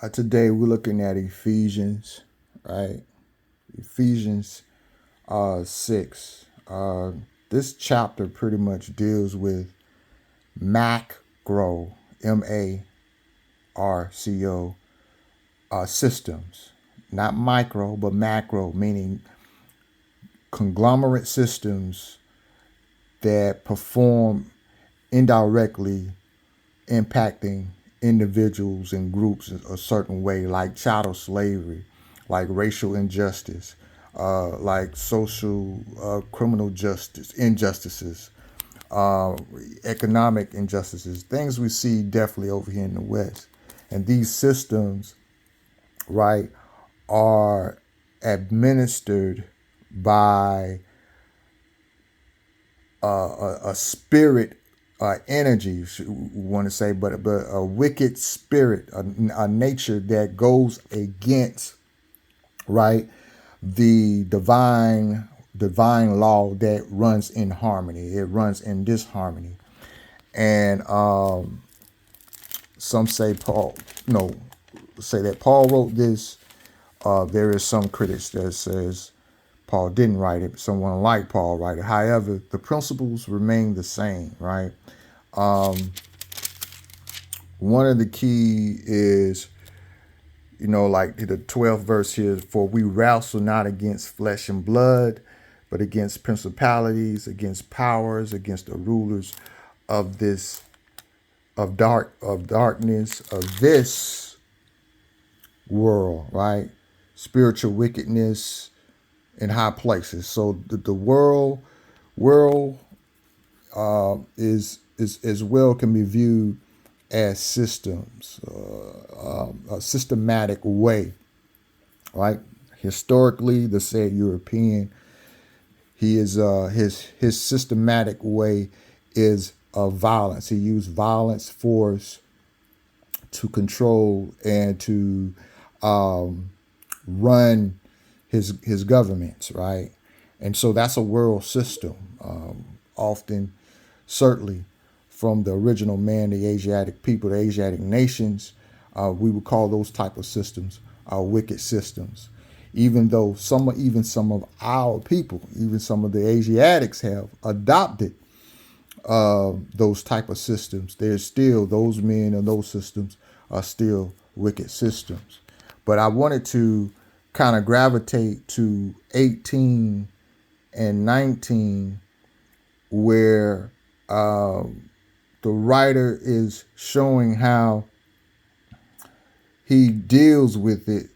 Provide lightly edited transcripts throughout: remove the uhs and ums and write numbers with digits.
Today we're looking at Ephesians, right? Ephesians 6. This chapter pretty much deals with macro, MARCO, systems. Not micro, but macro, meaning conglomerate systems that perform indirectly impacting individuals and groups a certain way, like chattel slavery, like racial injustice, like social criminal justice injustices, uh, economic injustices, things we see definitely over here in the West. And these systems, right, are administered by a spirit energy, we want to say, but a wicked spirit, a nature that goes against, right, the divine law that runs in harmony. It runs in disharmony. And some say Paul, no, say that Paul wrote this. There is some critics that says Paul didn't write it. Someone like Paul write it. However, the principles remain the same, right? One of the key is, like the 12th verse here, for we wrestle not against flesh and blood, but against principalities, against powers, against the rulers of this of darkness of this world, right? Spiritual wickedness in high places. So the world is as well can be viewed as systems, a systematic way, right? Historically, the said European, he is his systematic way is of violence. He used violence, force to control and to run his governments, right? And so that's a world system, often, certainly, from the original man, the Asiatic people, the Asiatic nations. We would call those type of systems wicked systems. Even though even some of our people, even some of the Asiatics have adopted those type of systems, there's still those men and those systems are still wicked systems. But I wanted to kind of gravitate to 18 and 19, where the writer is showing how he deals with it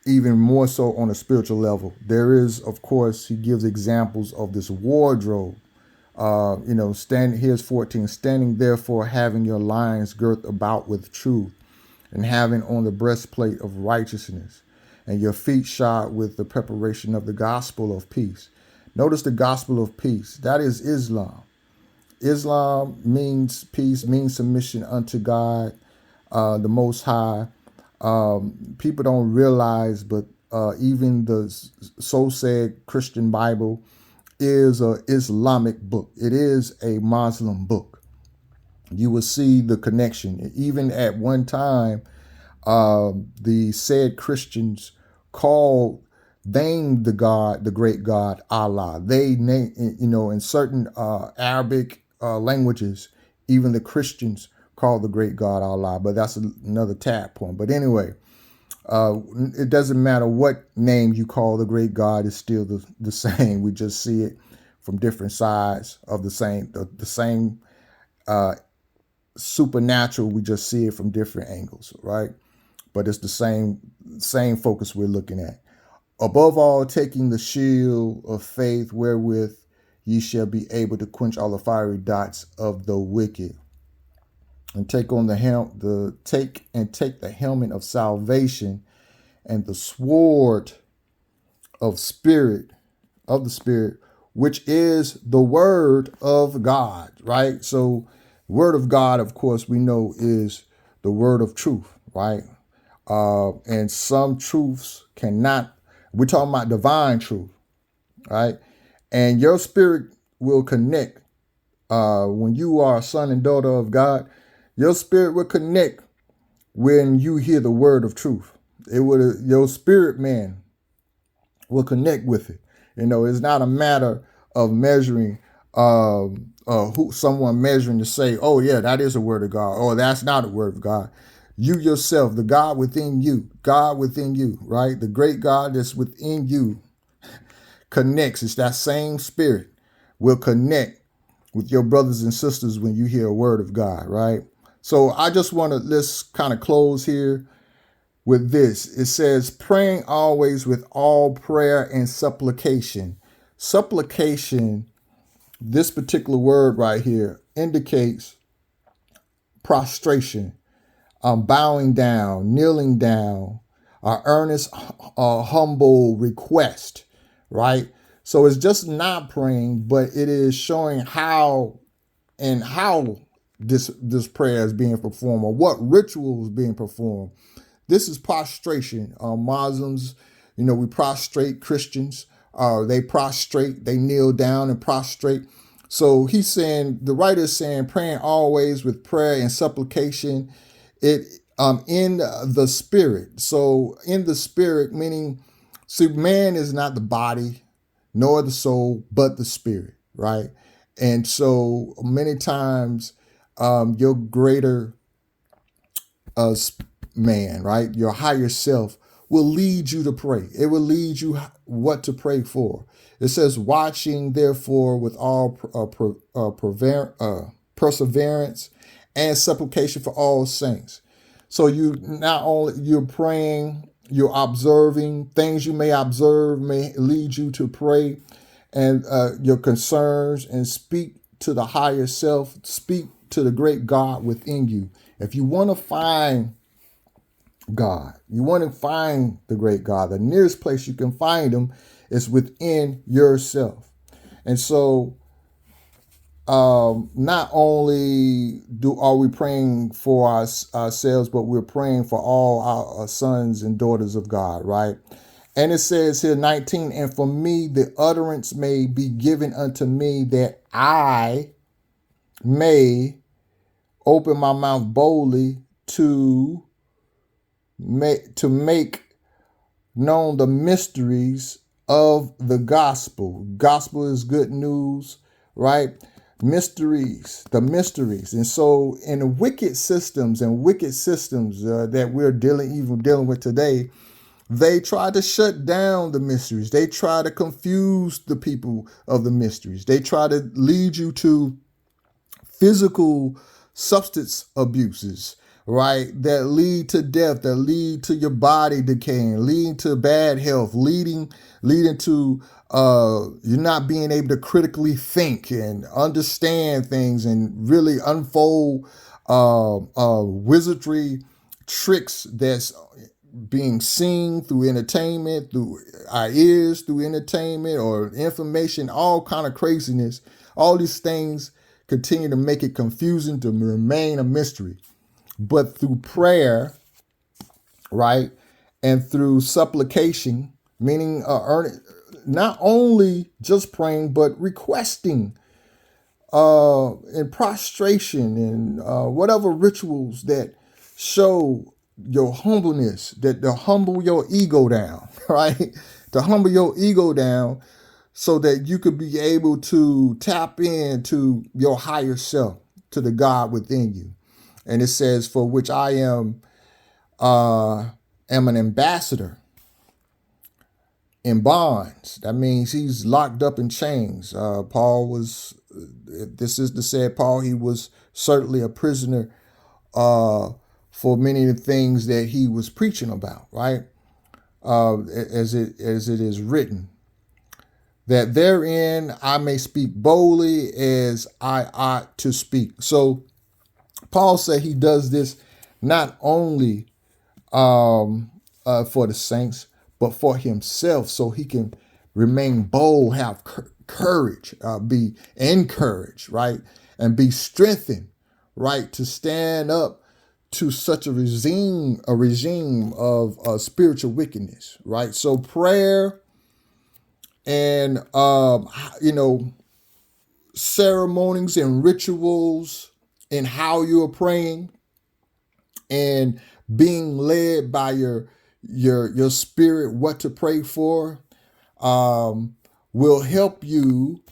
even more so on a spiritual level. There is, of course, he gives examples of this wardrobe. Here's 14, standing therefore having your loins girt about with truth, and having on the breastplate of righteousness, and your feet shod with the preparation of the gospel of peace. Notice the gospel of peace. That is Islam. Islam means peace, means submission unto God, the Most High. People don't realize, but even the so-said Christian Bible is an Islamic book. It is a Muslim book. You will see the connection. Even at one time, the said Christians called named the great God, Allah. They name, in certain Arabic languages, even the Christians call the great God Allah. But that's another tap point. But anyway, it doesn't matter what name you call the great God; it's still the same. We just see it from different sides of the same supernatural. We just see it from different angles, right? But it's the same focus we're looking at. Above all, taking the shield of faith, wherewith ye shall be able to quench all the fiery dots of the wicked, and take on take the helmet of salvation, and the sword of the spirit, which is the word of God, right? So, word of God, of course, we know is the word of truth, right? And some truths cannot, we're talking about divine truth, right? And your spirit will connect. When you are a son and daughter of God, your spirit will connect when you hear the word of truth. It will, your spirit man will connect with it. It's not a matter of measuring, who someone measuring to say, oh yeah, that is a word of God, or that's not a word of God. You yourself, the God within you, right? The great God that's within you connects. It's that same spirit will connect with your brothers and sisters when you hear a word of God, right? So I just want to, let's kind of close here with this. It says, praying always with all prayer and supplication. Supplication, this particular word right here, indicates prostration, bowing down, kneeling down, earnest, humble request, right? So it's just not praying, but it is showing how this prayer is being performed, or what ritual is being performed. This is prostration. Muslims, we prostrate. Christians, they prostrate, they kneel down and prostrate. So he's saying, the writer is saying, praying always with prayer and supplication, it in the spirit. So in the spirit, meaning, see, man is not the body nor the soul, but the spirit, right? And so many times, your greater uh, man, right? Your higher self will lead you to pray. It will lead you what to pray for. It says, watching therefore with all perseverance and supplication for all saints. So you not only you're praying, you're observing things you may observe may lead you to pray, and your concerns, and speak to the higher self, speak to the great God within you. If you want to find God, you want to find the great God, the nearest place you can find him is within yourself. And so not only are we praying for ourselves, but we're praying for all our sons and daughters of God, right? And it says here, 19, and for me the utterance may be given unto me, that I may open my mouth boldly to make known the mysteries of the gospel. Gospel is good news, right? Mysteries, the mysteries. And so in the wicked systems that we're dealing with today, they try to shut down the mysteries. They try to confuse the people of the mysteries. They try to lead you to physical substance abuses, right? That lead to death, that lead to your body decaying, leading to bad health, leading to you not being able to critically think and understand things and really unfold wizardry tricks that's being seen through entertainment, through our ears, through entertainment or information, all kind of craziness. All these things continue to make it confusing, to remain a mystery. But through prayer, right, and through supplication, meaning not only just praying, but requesting, and prostration, and whatever rituals that show your humbleness, that to humble your ego down, right? To humble your ego down so that you could be able to tap into your higher self, to the God within you. And it says, for which I am an ambassador in bonds. That means he's locked up in chains. Paul was, this is to say, Paul, he was certainly a prisoner for many of the things that he was preaching about, right? As it is written, that therein I may speak boldly as I ought to speak. So Paul said he does this not only for the saints, but for himself, so he can remain bold, have courage, be encouraged, right? And be strengthened, right? To stand up to such a regime of spiritual wickedness, right? So prayer and, ceremonies and rituals and how you're praying and being led by your spirit what to pray for, will help you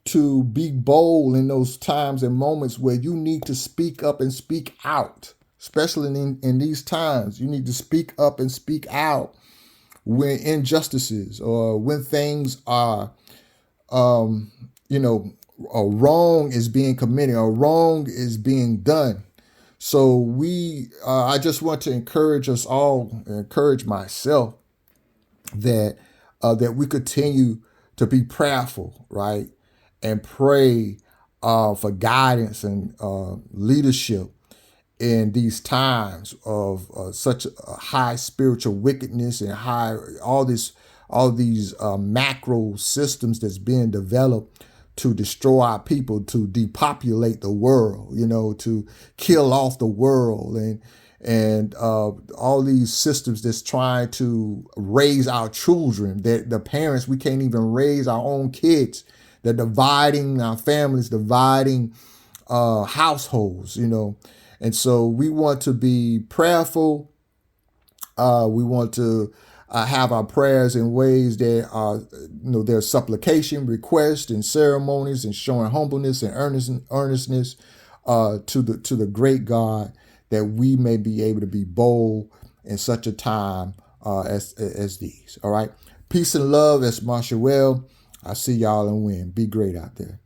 to be bold in those times and moments where you need to speak up and speak out. Especially in these times, you need to speak up and speak out when injustices or when things are, you know, a wrong is being committed, a wrong is being done. So I just want to encourage us all, encourage myself, that that we continue to be prayerful, right, and pray for guidance and leadership in these times of such high spiritual wickedness and high all these macro systems that's being developed to destroy our people, to depopulate the world, to kill off the world, and all these systems that's trying to raise our children. That the parents, we can't even raise our own kids. They're dividing our families, dividing households, and so we want to be prayerful. We want to have our prayers in ways that are, there's supplication, request, and ceremonies, and showing humbleness and earnestness to the great God, that we may be able to be bold in such a time as these. All right. Peace and love. That's Marshall Well. I see y'all and win. Be great out there.